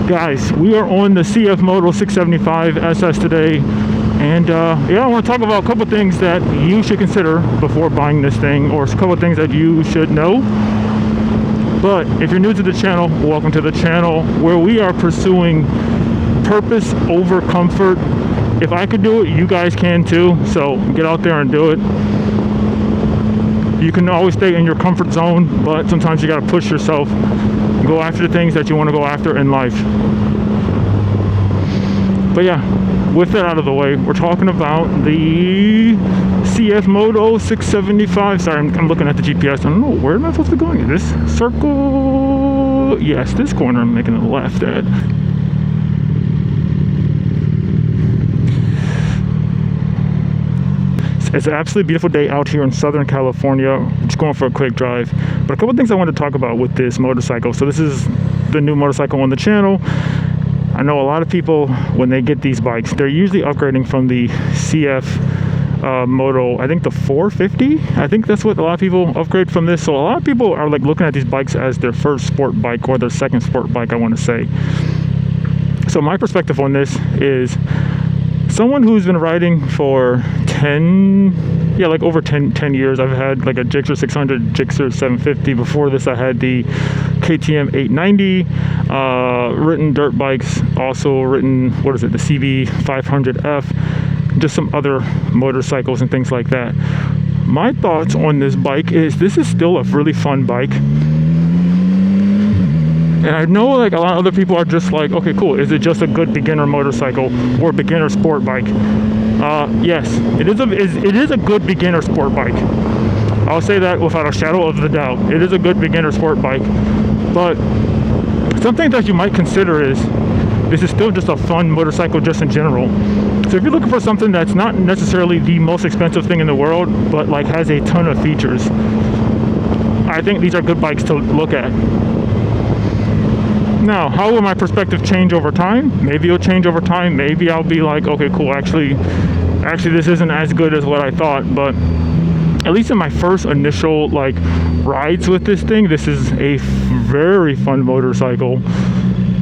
Guys, we are on the CFMoto 675SS today, and yeah, I want to talk about a couple things that you should consider before buying this thing, or a couple things that you should know. But if you're new to the channel, welcome to the channel where we are pursuing purpose over comfort. If I could do it, you guys can too, so get out there and do it. You can always stay in your comfort zone, but sometimes you got to push yourself. Go after the things that you want to go after in life. But yeah, with that out of the way, we're talking about the CFMoto 675. Sorry, I'm looking at the GPS. I don't know, where am I supposed to be going? This circle? Yes, this corner I'm making a left at. It's an absolutely beautiful day out here in Southern California. I'm just going for a quick drive. But a couple of things I want to talk about with this motorcycle. So this is the new motorcycle on the channel. I know a lot of people, when they get these bikes, they're usually upgrading from the CFMoto, I think the 450. I think that's what a lot of people upgrade from this. So a lot of people are like looking at these bikes as their first sport bike or their second sport bike, I want to say. So my perspective on this is someone who's been riding for over 10 years. I've had like a Gixxer 600, Gixxer 750. Before this, I had the KTM 890, written dirt bikes, also written, the CB 500F, just some other motorcycles and things like that. My thoughts on this bike is this is still a really fun bike. And I know like a lot of other people are just like, okay, cool. Is it just a good beginner motorcycle or beginner sport bike? Yes, it is a good beginner sport bike. I'll say that without a shadow of a doubt. It is a good beginner sport bike. But something that you might consider is this is still just a fun motorcycle just in general. So if you're looking for something that's not necessarily the most expensive thing in the world, but like has a ton of features, I think these are good bikes to look at. Now, how will my perspective change over time? Maybe it'll change over time. Maybe I'll be like, okay, cool, actually this isn't as good as what I thought. But at least in my first initial like rides with this thing, this is a very fun motorcycle.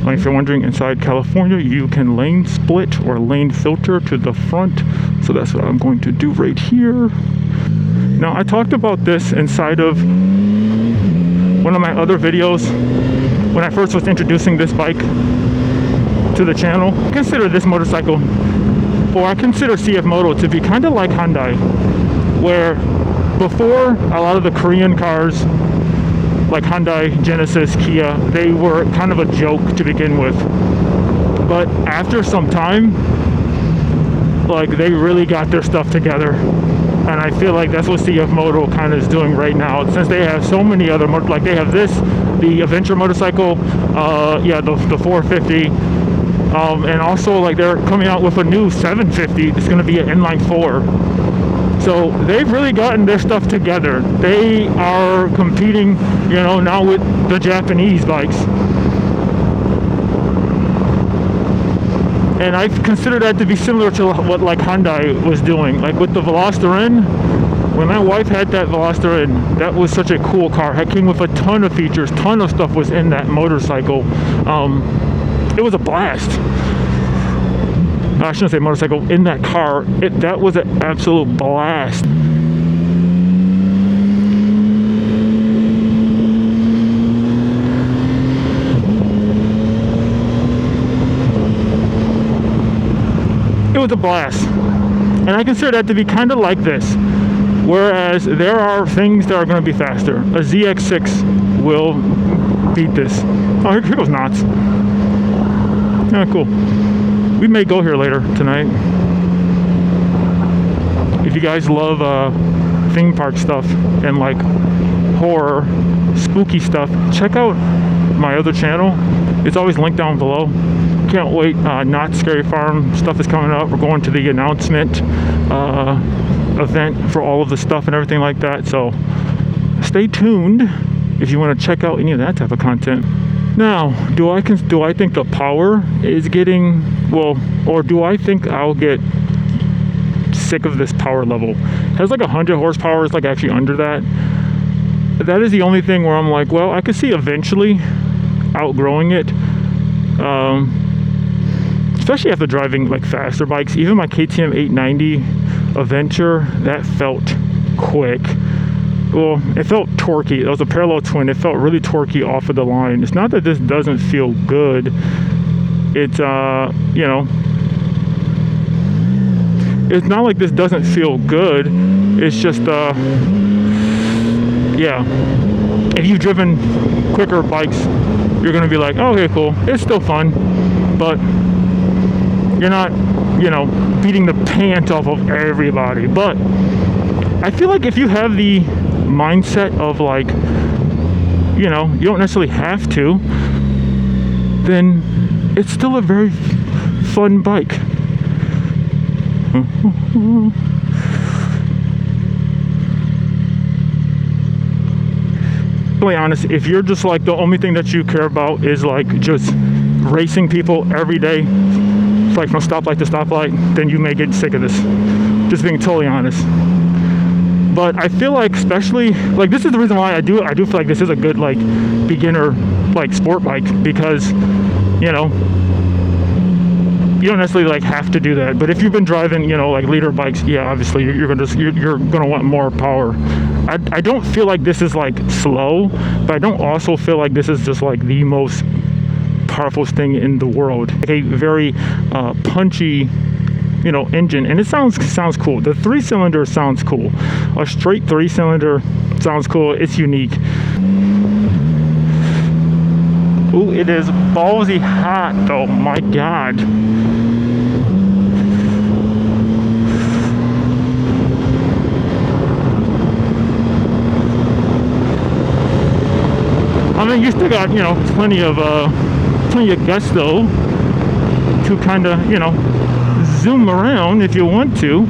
Like if you're wondering, inside California, you can lane split or lane filter to the front. So that's what I'm going to do right here. Now, I talked about this inside of one of my other videos when I first was introducing this bike to the channel. I consider this motorcycle, or I consider CFMoto to be kind of like Hyundai, where before a lot of the Korean cars, like Hyundai, Genesis, Kia, they were kind of a joke to begin with. But after some time, like they really got their stuff together. And I feel like that's what CFMoto kind of is doing right now. Since they have so many other, like they have this, the adventure motorcycle, the 450, and also like they're coming out with a new 750. It's going to be an inline 4. So they've really gotten their stuff together. They are competing, now with the Japanese bikes. And I consider that to be similar to what like Hyundai was doing. Like with the Veloster N, when my wife had that Veloster N, that was such a cool car. It came with a ton of features, ton of stuff was in that motorcycle. It was a blast. I shouldn't say motorcycle, in that car. That was an absolute blast. It was a blast, and I consider that to be kind of like this, whereas there are things that are going to be faster. A ZX6 will beat this. Oh, here goes Knots. Yeah, cool. We may go here later tonight. If you guys love theme park stuff and like horror, spooky stuff, check out my other channel. It's always linked down below. Can't wait. Not Scary Farm stuff is coming up. We're going to the announcement event for all of the stuff and everything like that. So stay tuned if you want to check out any of that type of content. Now, do I think the power is getting, or do I think I'll get sick of this power level? It has like 100 horsepower. It's like actually under that. That is the only thing where I'm like, well, I could see eventually outgrowing it. Especially after driving like faster bikes. Even my KTM 890 Adventure, that felt quick. Well, it felt torquey. It was a parallel twin. It felt really torquey off of the line. It's not that this doesn't feel good. It's you know, it's not like this doesn't feel good. It's just yeah, if you've driven quicker bikes, you're gonna be like, oh, okay, cool, it's still fun, but you're not, you know, beating the pants off of everybody. But I feel like if you have the mindset of like, you know, you don't necessarily have to, then it's still a very fun bike. To be honest, if you're just like the only thing that you care about is like just racing people every day, like from stoplight to stoplight, then you may get sick of this. Just being totally honest. But I feel like, especially like, this is the reason why I do feel like this is a good like beginner like sport bike, because, you know, you don't necessarily like have to do that. But if you've been driving, you know, like leader bikes, yeah, obviously you're gonna want more power. I don't feel like this is like slow, but I don't also feel like this is just like the most powerful thing in the world. Like a very punchy, you know, engine, and it sounds cool. The 3-cylinder sounds cool. A straight 3-cylinder sounds cool. It's unique. Ooh, it is ballsy hot though. My God. I mean, you still got, you know, plenty of gusto to kind of, you know, zoom around if you want to.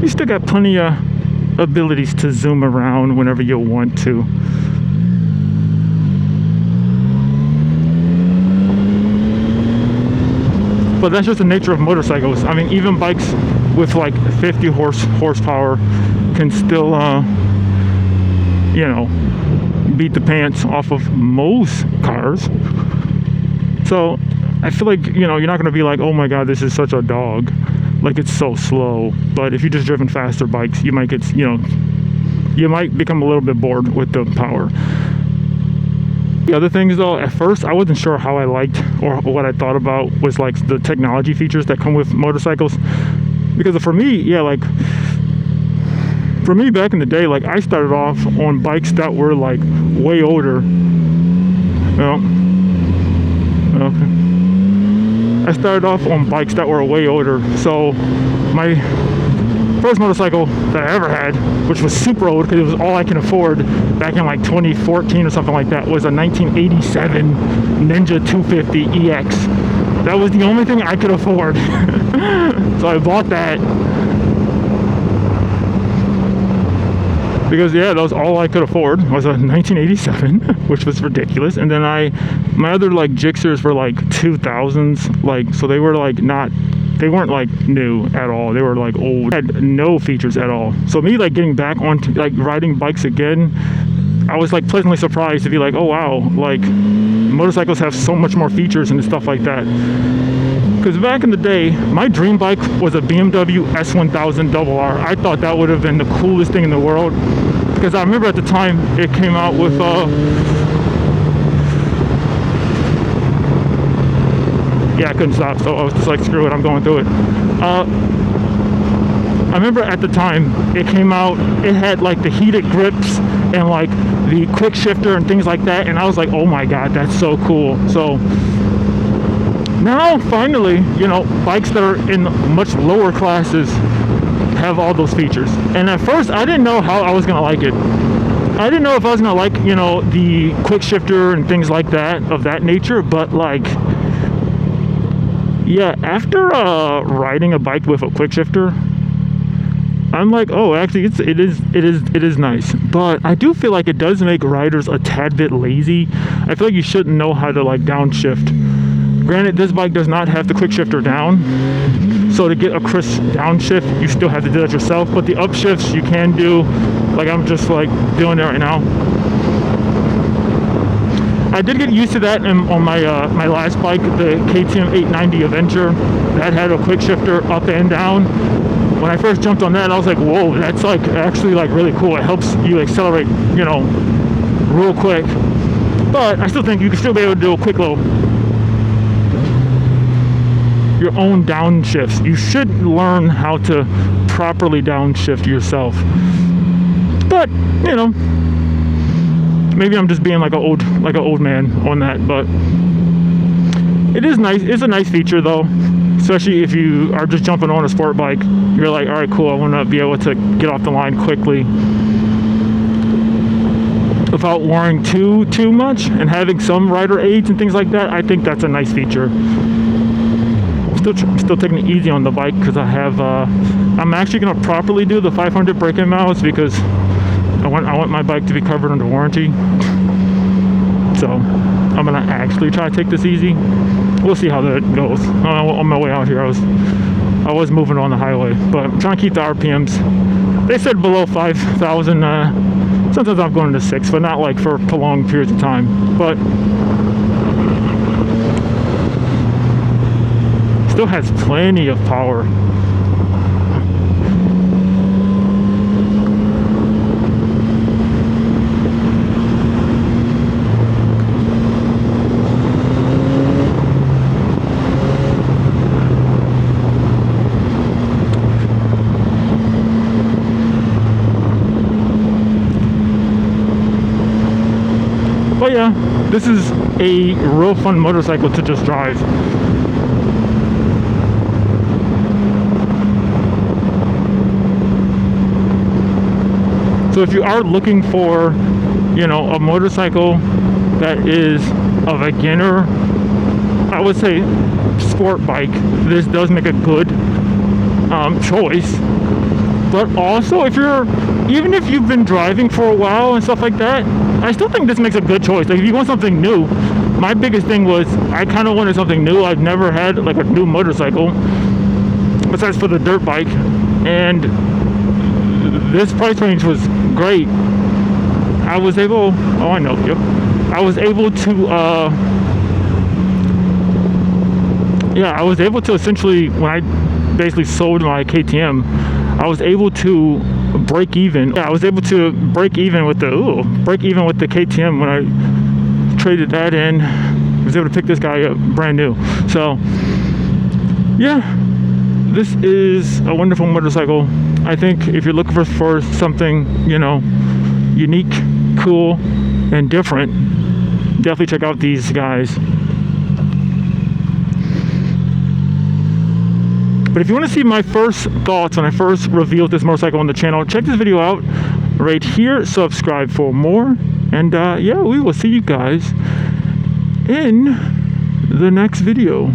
You still got plenty of abilities to zoom around whenever you want to. But that's just the nature of motorcycles. I mean, even bikes with like 50 horsepower can still, you know, beat the pants off of most cars. So I feel like, you know, you're not going to be like, oh my God, this is such a dog, like it's so slow. But if you just driven faster bikes, you might get, you know, you might become a little bit bored with the power. The other things though, at first I wasn't sure how I liked or what I thought about was like the technology features that come with motorcycles. Because for me, yeah, like for me back in the day, like I started off on bikes that were like way older. Well, okay. I started off on bikes that were way older. So my first motorcycle that I ever had, which was super old because it was all I can afford back in like 2014 or something like that, was a 1987 Ninja 250 EX. That was the only thing I could afford. So I bought that because, yeah, that was all I could afford, was a 1987, which was ridiculous. And then my other like Gixxers were like 2000s, like, so they were like they weren't like new at all. They were like old, had no features at all. So me like getting back onto like riding bikes again, I was like pleasantly surprised to be like, oh wow, like motorcycles have so much more features and stuff like that. Because back in the day, my dream bike was a BMW S1000RR. I thought that would have been the coolest thing in the world. Because I remember at the time it came out with yeah, I couldn't stop, so I was just like, screw it, I'm going through it. I remember at the time it came out, it had like the heated grips and like the quick shifter and things like that, and I was like, oh my God, that's so cool. So now finally, you know, bikes that are in much lower classes have all those features. And at first I didn't know how I was gonna like it. I didn't know if I was gonna like, you know, the quick shifter and things like that, of that nature, but like, yeah, after riding a bike with a quick shifter, I'm like, oh, actually it is nice. But I do feel like it does make riders a tad bit lazy. I feel like you shouldn't know how to like downshift. Granted, this bike does not have the quick shifter down, so to get a crisp downshift, you still have to do that yourself. But the upshifts you can do like I'm just like doing it right now. I did get used to that on my my last bike, the KTM 890 Avenger. That had a quick shifter up and down. When I first jumped on that, I was like, whoa, that's like actually like really cool. It helps you accelerate, you know, real quick. But I still think you can still be able to do a quick little, your own downshifts. You should learn how to properly downshift yourself. But, you know, maybe I'm just being like an old man on that, but it is nice. It's a nice feature though, especially if you are just jumping on a sport bike. You're like, all right, cool, I want to be able to get off the line quickly without worrying too much, and having some rider aids and things like that. I think that's a nice feature. Still taking it easy on the bike because I have I'm actually going to properly do the 500 brake-in miles because I want my bike to be covered under warranty. So I'm gonna actually try to take this easy. We'll see how that goes. On my way out here, I was moving on the highway, but I'm trying to keep the RPMs. They said below 5,000. Sometimes I'm going to 6, but not like for prolonged periods of time. But still has plenty of power. But yeah, this is a real fun motorcycle to just drive. So if you are looking for, you know, a motorcycle that is a beginner, I would say sport bike, this does make a good choice. But also, even if you've been driving for a while and stuff like that, I still think this makes a good choice. Like if you want something new, my biggest thing was I kind of wanted something new. I've never had like a new motorcycle besides for the dirt bike, and this price range was great. I was able, oh I know, yep. I was able to, I was able to essentially, when I basically sold my KTM, I was able to break even. Yeah, I was able to break even with the KTM when I traded that in. I was able to pick this guy up brand new. So, yeah, this is a wonderful motorcycle. I think if you're looking for something, you know, unique, cool, and different, definitely check out these guys. But if you want to see my first thoughts when I first revealed this motorcycle on the channel, check this video out right here. Subscribe for more. And yeah, we will see you guys in the next video.